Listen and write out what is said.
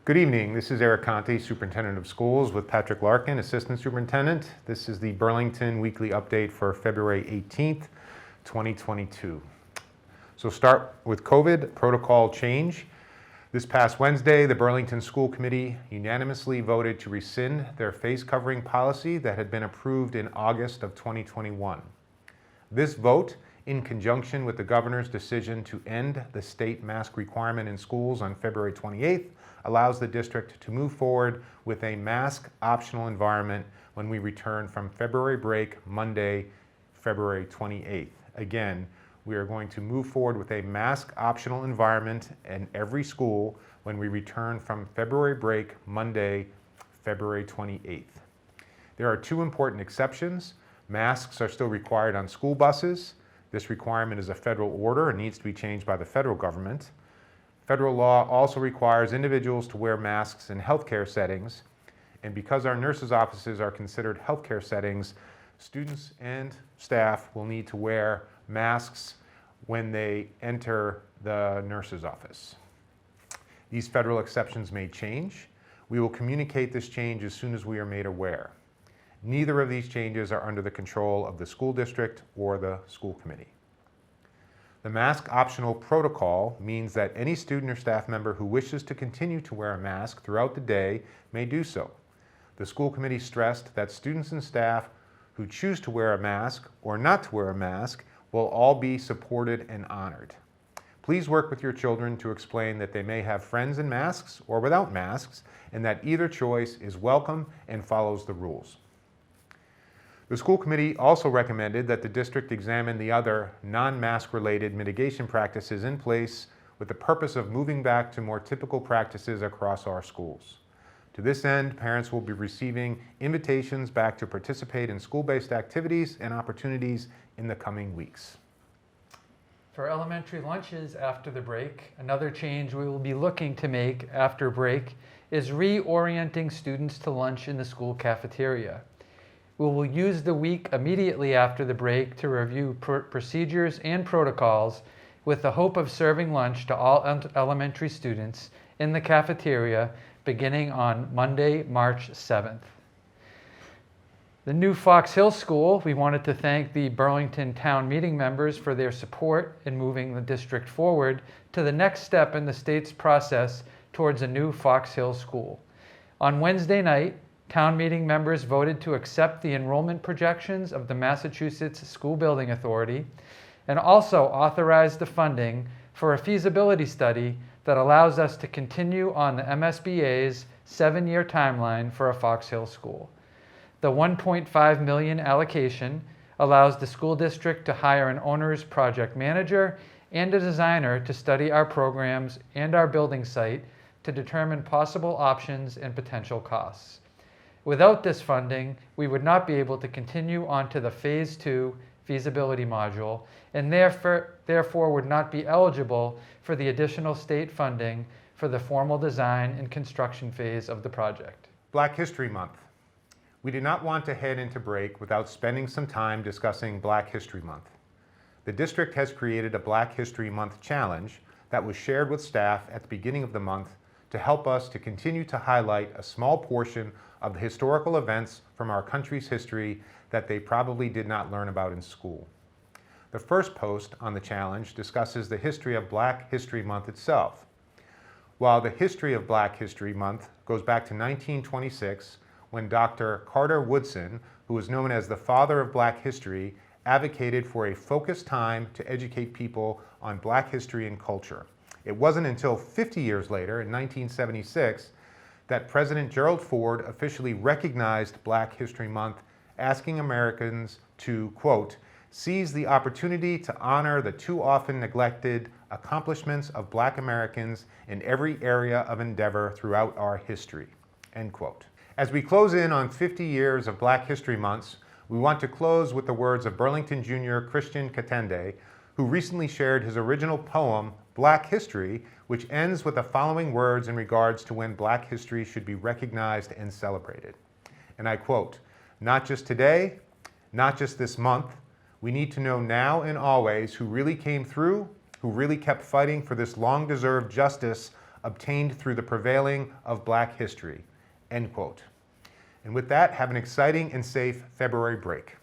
Good evening. This is Eric Conti, Superintendent of Schools, with Patrick Larkin, Assistant Superintendent. This is the Burlington Weekly Update for February 18th, 2022. So start with COVID protocol change. This past Wednesday, the Burlington School Committee unanimously voted to rescind their face covering policy that had been approved in August of 2021. This vote, in conjunction with the governor's decision to end the state mask requirement in schools on February 28th, allows the district to move forward with a mask optional environment when we return from February break Monday, February 28th. Again, we are going to move forward with a mask optional environment in every school when we return from February break Monday, February 28th. There are two important exceptions. Masks are still required on school buses. This requirement is a federal order and needs to be changed by the federal government. Federal law also requires individuals to wear masks in healthcare settings, and because our nurses' offices are considered healthcare settings, students and staff will need to wear masks when they enter the nurse's office. These federal exceptions may change. We will communicate this change as soon as we are made aware. Neither of these changes are under the control of the school district or the school committee. The mask optional protocol means that any student or staff member who wishes to continue to wear a mask throughout the day may do so. The school committee stressed that students and staff who choose to wear a mask or not to wear a mask will all be supported and honored. Please work with your children to explain that they may have friends in masks or without masks, and that either choice is welcome and follows the rules. The school committee also recommended that the district examine the other non-mask related mitigation practices in place with the purpose of moving back to more typical practices across our schools. To this end, parents will be receiving invitations back to participate in school-based activities and opportunities in the coming weeks. For elementary lunches after the break, another change we will be looking to make after break is reorienting students to lunch in the school cafeteria. We will use the week immediately after the break to review procedures and protocols with the hope of serving lunch to all elementary students in the cafeteria beginning on Monday, March 7th. The new Fox Hill School, we wanted to thank the Burlington Town Meeting members for their support in moving the district forward to the next step in the state's process towards a new Fox Hill School. On Wednesday night, Town Meeting members voted to accept the enrollment projections of the Massachusetts School Building Authority and also authorize the funding for a feasibility study that allows us to continue on the MSBA's 7-year timeline for a Fox Hill School. The $1.5 million allocation allows the school district to hire an owner's project manager and a designer to study our programs and our building site to determine possible options and potential costs. Without this funding, we would not be able to continue on to the Phase 2 feasibility module and therefore would not be eligible for the additional state funding for the formal design and construction phase of the project. Black History Month. We do not want to head into break without spending some time discussing Black History Month. The district has created a Black History Month challenge that was shared with staff at the beginning of the month to help us to continue to highlight a small portion of the historical events from our country's history that they probably did not learn about in school. The first post on the challenge discusses the history of Black History Month itself. While the history of Black History Month goes back to 1926, when Dr. Carter Woodson, who is known as the father of Black history, advocated for a focused time to educate people on Black history and culture. It wasn't until 50 years later, in 1976, that President Gerald Ford officially recognized Black History Month, asking Americans to, quote, seize the opportunity to honor the too often neglected accomplishments of Black Americans in every area of endeavor throughout our history, end quote. As we close in on 50 years of Black History Months, we want to close with the words of Burlington Jr. Christian Katende, who recently shared his original poem, Black History, which ends with the following words in regards to when Black history should be recognized and celebrated. And I quote, "Not just today, not just this month, we need to know now and always who really came through, who really kept fighting for this long-deserved justice obtained through the prevailing of Black history." End quote. And with that, have an exciting and safe February break.